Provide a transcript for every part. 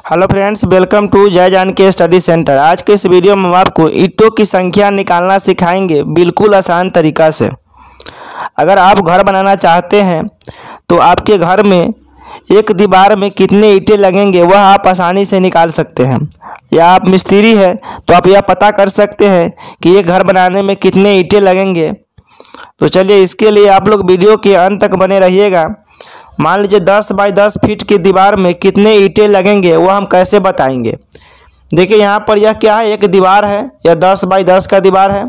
Hello friends, welcome to जय जान के स्टडी सेंटर। आज के इस वीडियो में हम आपको ईंटों की संख्या निकालना सिखाएंगे बिल्कुल आसान तरीका से। अगर आप घर बनाना चाहते हैं तो आपके घर में एक दीवार में कितने ईंटें लगेंगे वह आप आसानी से निकाल सकते हैं। या आप मिस्त्री हैं तो आप यह पता कर सकते हैं कि एक घर बनाने में कितने ईंटें लगेंगे। तो चलिए, इसके लिए आप लोग वीडियो के अंत तक बने रहिएगा। मान लीजिए 10 बाई 10 फीट की दीवार में कितने ईंटें लगेंगे वह हम कैसे बताएंगे। देखिए यहाँ पर यह क्या है, एक दीवार है, यह 10 बाई 10 का दीवार है।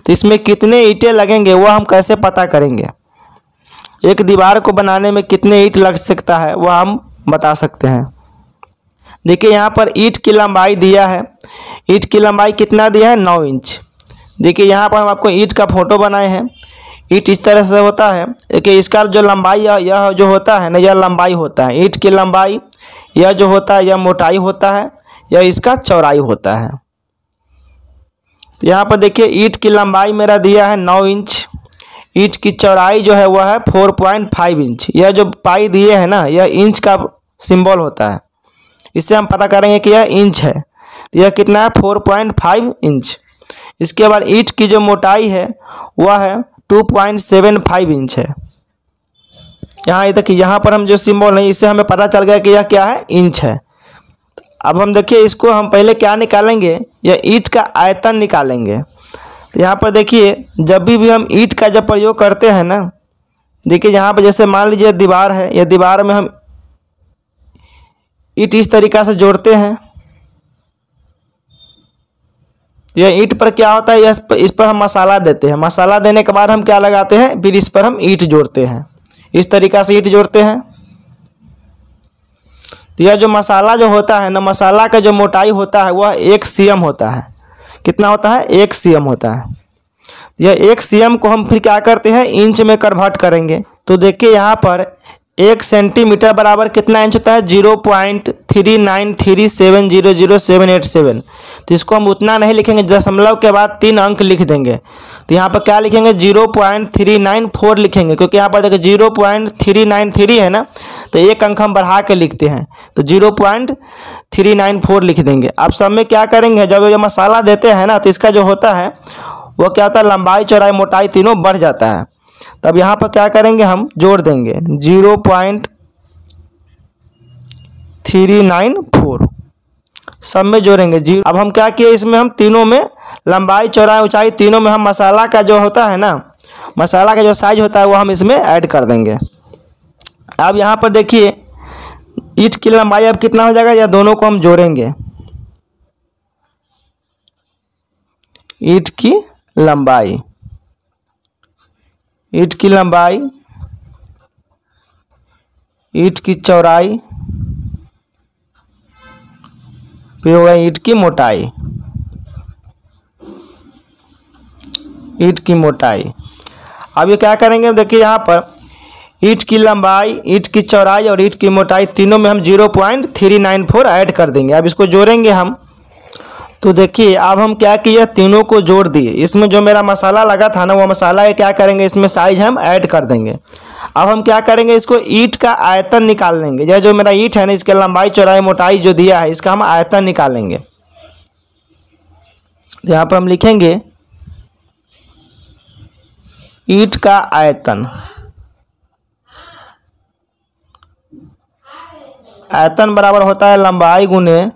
तो इसमें कितने ईंटें लगेंगे वह हम कैसे पता करेंगे। एक दीवार को बनाने में कितने ईंट लग सकता है वह हम बता सकते हैं। देखिए यहाँ पर ईंट की लंबाई दिया है। ईंट की लंबाई कितना दिया है, 9 इंच। देखिए यहाँ पर हम आपको ईंट का फोटो बनाए हैं। ईंट इस तरह से होता है कि इसका जो लंबाई यह जो होता है ना, यह लंबाई होता है ईंट की लंबाई। यह जो होता है यह मोटाई होता है, यह इसका चौड़ाई होता है। यहाँ पर देखिए ईंट की लंबाई मेरा दिया है 9 इंच। ईंट की चौड़ाई जो है वह है 4.5 इंच। यह जो पाई दिए है ना, यह इंच का सिंबल होता है। इससे हम पता करेंगे कि यह इंच है। तो यह कितना है, 4.5 इंच। इसके बाद ईंट की जो मोटाई है वह है 2.75 इंच है। यहाँ देखिए, यहाँ पर हम जो सिंबल है इससे हमें पता चल गया कि यह क्या है, इंच है। अब हम देखिए इसको हम पहले क्या निकालेंगे, यह ईंट का आयतन निकालेंगे। तो यहाँ पर देखिए जब भी हम ईंट का जब प्रयोग करते हैं ना, देखिए यहाँ पर जैसे मान लीजिए दीवार है, यह दीवार में हम ईंट इस तरीक़ा से जोड़ते हैं। यह ईंट पर क्या होता है, इस पर हम मसाला देते हैं। मसाला देने के बाद हम क्या लगाते हैं, फिर इस पर हम ईंट जोड़ते हैं। इस तरीक़ा से ईंट जोड़ते हैं। तो यह जो मसाला जो होता है ना, मसाला का जो मोटाई होता है वह 1 cm होता है। कितना होता है, 1 cm होता है। यह 1 cm को हम फिर क्या करते हैं, इंच में कन्वर्ट करेंगे। तो देखिए यहाँ पर 1 सेंटीमीटर बराबर कितना इंच होता है, 0.393700787। तो इसको हम उतना नहीं लिखेंगे, दशमलव के बाद 3 अंक लिख देंगे। तो यहाँ पर क्या लिखेंगे, 0.394 लिखेंगे, क्योंकि यहाँ पर देखिए 0.393 है ना, तो 1 अंक हम बढ़ा के लिखते हैं, तो 0.394 लिख देंगे। अब सब में क्या करेंगे, जब ये मसाला देते हैं ना, तो इसका जो होता है वो क्या होता है, लंबाई चौड़ाई मोटाई तीनों बढ़ जाता है। तब यहाँ पर क्या करेंगे, हम जोड़ देंगे 0.394, सब में जोड़ेंगे। अब हम क्या किए, इसमें हम तीनों में लंबाई चौड़ाई ऊंचाई तीनों में हम मसाला का जो होता है ना, मसाला का जो साइज होता है वो हम इसमें ऐड कर देंगे। अब यहाँ पर देखिए ईंट की लंबाई अब कितना हो जाएगा, या दोनों को हम जोड़ेंगे। ईंट की लंबाई, ईंट की लंबाई, ईंट की चौड़ाई, फिर होगा ईंट की मोटाई। ईंट की मोटाई। अब ये क्या करेंगे, देखिए यहाँ पर ईंट की लंबाई, ईंट की चौड़ाई और ईंट की मोटाई तीनों में हम 0.394 ऐड कर देंगे। अब इसको जोड़ेंगे हम। तो देखिए अब हम क्या किए, तीनों को जोड़ दिए। इसमें जो मेरा मसाला लगा था ना, वो मसाला क्या करेंगे, इसमें साइज हम ऐड कर देंगे। अब हम क्या करेंगे, इसको ईंट का आयतन निकाल लेंगे। यह जो मेरा ईंट है ना, इसके लंबाई चौड़ाई मोटाई जो दिया है, इसका हम आयतन निकालेंगे। यहाँ पर हम लिखेंगे ईंट का आयतन। आयतन बराबर होता है लंबाई गुने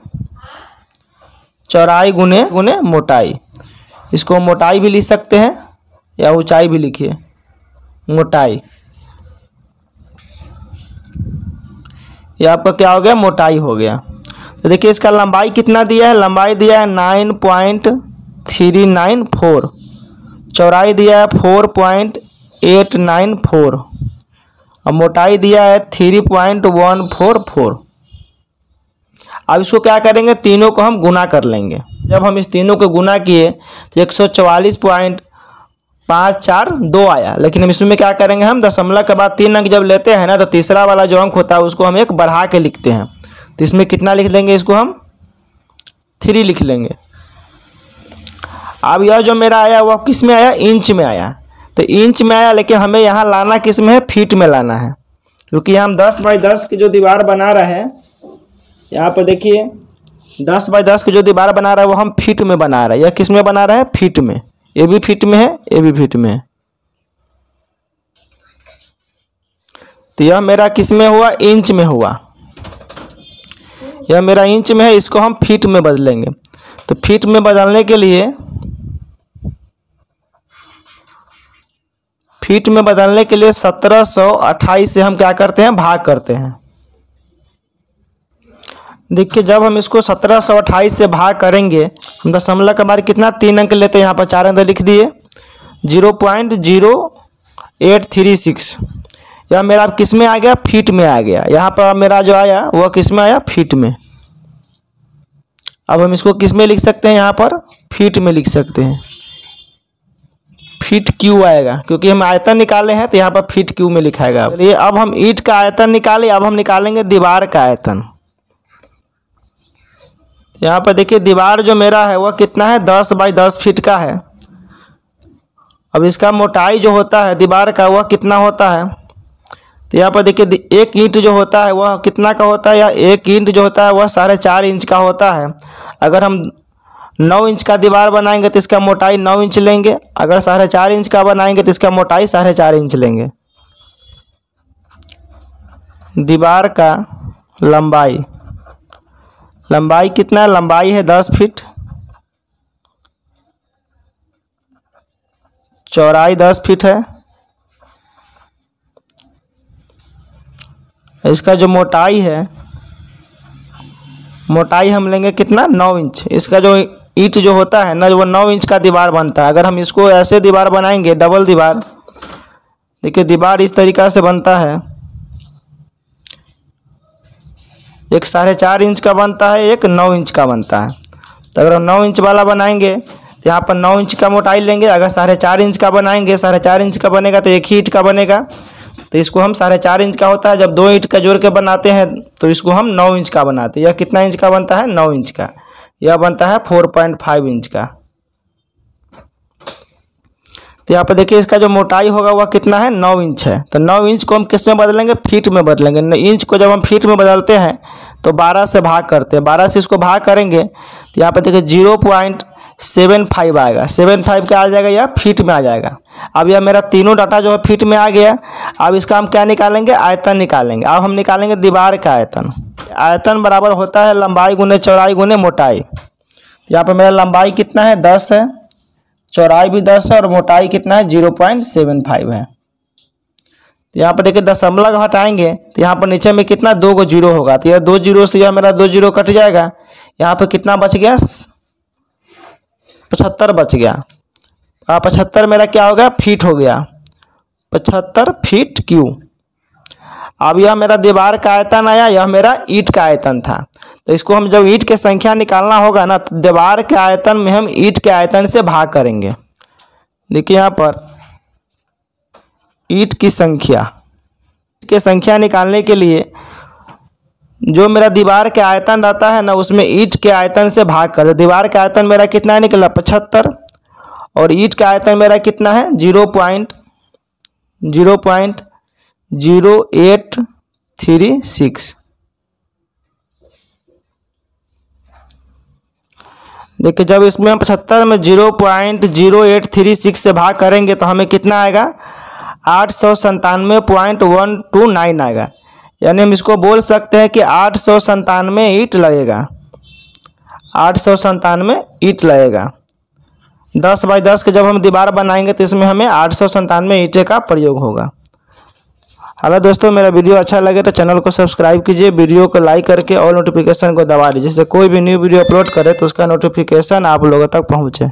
चौड़ाई गुने मोटाई। इसको मोटाई भी लिख सकते हैं या ऊंचाई भी लिखिए, मोटाई। ये आपका क्या हो गया, मोटाई हो गया। तो देखिए इसका लंबाई कितना दिया है, लंबाई दिया है 9.394, चौड़ाई दिया है 4.894 और मोटाई दिया है 3.144। अब इसको क्या करेंगे, तीनों को हम गुना कर लेंगे। जब हम इस तीनों को गुना किए तो 144.542 आया। लेकिन हम इसमें क्या करेंगे, हम दशमलव के बाद 3 अंक जब लेते हैं ना, तो तीसरा वाला जो अंक होता है उसको हम 1 बढ़ा के लिखते हैं। तो इसमें कितना लिख लेंगे, इसको हम 3 लिख लेंगे। अब यह जो मेरा आया वह किस में आया, इंच में आया। तो इंच में आया, लेकिन हमें यहाँ लाना किस में है, फीट में लाना है। क्योंकि हम 10 बाई 10 की जो दीवार बना रहे हैं, यहाँ पर देखिए 10 बाई 10 की जो दीवार बना रहा है वो हम फीट में बना रहे हैं। यह किस में बना रहा है? फीट में। ये भी फीट में है, ये भी फीट में है। तो यह मेरा किस में हुआ? इंच में हुआ। यह मेरा इंच में है, इसको हम फीट में बदलेंगे। तो फीट में बदलने के लिए फीट में बदलने के लिए 1728 से हम क्या करते हैं? भाग करते हैं। देखिए जब हम इसको 1728 से भाग करेंगे, हम दशमलव के बाद कितना 3 अंक लेते हैं। यहाँ पर 4 अंक लिख दिए, 0.0836। यह मेरा अब किस में आ गया? फीट में आ गया। यहाँ पर मेरा जो आया वह किस में आया? फीट में। अब हम इसको किस में लिख सकते हैं? यहाँ पर फीट में लिख सकते हैं। फीट क्यू आएगा, क्योंकि हम आयतन निकाले हैं तो यहाँ पर फीट क्यू में लिखाएगा। चलिए अब हम ईंट का आयतन निकाले, अब हम निकालेंगे दीवार का आयतन। यहाँ पर देखिए दीवार जो मेरा है वह कितना है? 10 बाई 10 फीट का है। अब इसका मोटाई जो होता है दीवार का वह कितना होता है? तो यहाँ पर देखिए एक ईंट जो होता है वह कितना का होता है? या एक ईंट जो होता है वह 4.5 इंच का होता है। अगर हम 9 इंच का दीवार बनाएंगे तो इसका मोटाई 9 इंच लेंगे। अगर 4.5 इंच का बनाएंगे तो इसका मोटाई 4.5 इंच लेंगे। दीवार का लंबाई कितना है? लंबाई है 10 फीट, चौड़ाई 10 फीट है। इसका जो मोटाई है, मोटाई हम लेंगे कितना? 9 इंच। इसका जो ईंट जो होता है ना वो 9 इंच का दीवार बनता है। अगर हम इसको ऐसे दीवार बनाएंगे, डबल दीवार, देखिए दीवार इस तरीक़ा से बनता है। एक 4.5 इंच का बनता है, एक 9 इंच का बनता है। तो अगर हम 9 इंच वाला बनाएंगे तो यहाँ पर 9 इंच का मोटाई लेंगे। अगर 4.5 इंच का बनाएंगे, 4.5 इंच का बनेगा तो एक ही ईंट का बनेगा। तो इसको हम 4.5 इंच का होता है। जब 2 ईंट का जोड़ के बनाते हैं तो इसको हम 9 इंच का बनाते हैं। यह कितना इंच का बनता है? 9 इंच का। यह बनता है 4.5 इंच का। तो यहाँ पर देखिए इसका जो मोटाई होगा वह कितना है? 9 इंच है। तो 9 इंच को हम किस में बदलेंगे? फीट में बदलेंगे। इंच को जब हम फीट में बदलते हैं तो 12 से भाग करते हैं। 12 से इसको भाग करेंगे तो यहाँ पर देखिए 0.75 आएगा। 75 क्या आ जाएगा? यह फीट में आ जाएगा। अब यह मेरा तीनों डाटा जो है फीट में आ गया। अब इसका हम क्या निकालेंगे? आयतन निकालेंगे। अब हम निकालेंगे दीवार का आयतन। आयतन बराबर होता है लंबाई गुने चौड़ाई गुने मोटाई। यहाँ पर मेरा लंबाई कितना है? 10 है, चौड़ाई भी 10 है और मोटाई कितना है? 0.75 है। तो यहाँ पर देखिए दशमलव हटाएंगे तो यहाँ पर नीचे में कितना? 2 को 0 होगा। तो यह 2 0 से यह मेरा 2 0 कट जाएगा। यहाँ पर कितना बच गया? 75 बच गया। 75 मेरा क्या हो गया? फीट हो गया। 75 फीट क्यू। अब यह मेरा दीवार का आयतन आया, यह मेरा ईंट का आयतन था। तो इसको हम जब ईंट की संख्या निकालना होगा ना तो दीवार के आयतन में हम ईंट के आयतन से भाग करेंगे। देखिए यहाँ पर ईंट की संख्या निकालने के लिए जो मेरा दीवार के आयतन रहता है ना उसमें ईंट के आयतन से भाग कर दो। दीवार का आयतन मेरा कितना निकला? 75। और ईंट का आयतन मेरा कितना है? 0.0836। देखिए जब इसमें हम 75 में 0.0836 से भाग करेंगे तो हमें कितना आएगा? 897.129 आएगा। यानी हम इसको बोल सकते हैं कि 897 ईंट लगेगा। 897 ईंट लगेगा। 10 बाई 10 के जब हम दीवार बनाएंगे तो इसमें हमें 897 ईंटें का प्रयोग होगा। हेलो दोस्तों, मेरा वीडियो अच्छा लगे तो चैनल को सब्सक्राइब कीजिए, वीडियो को लाइक करके और नोटिफिकेशन को दबा दीजिए, जिससे कोई भी न्यू वीडियो अपलोड करे तो उसका नोटिफिकेशन आप लोगों तक पहुँचे।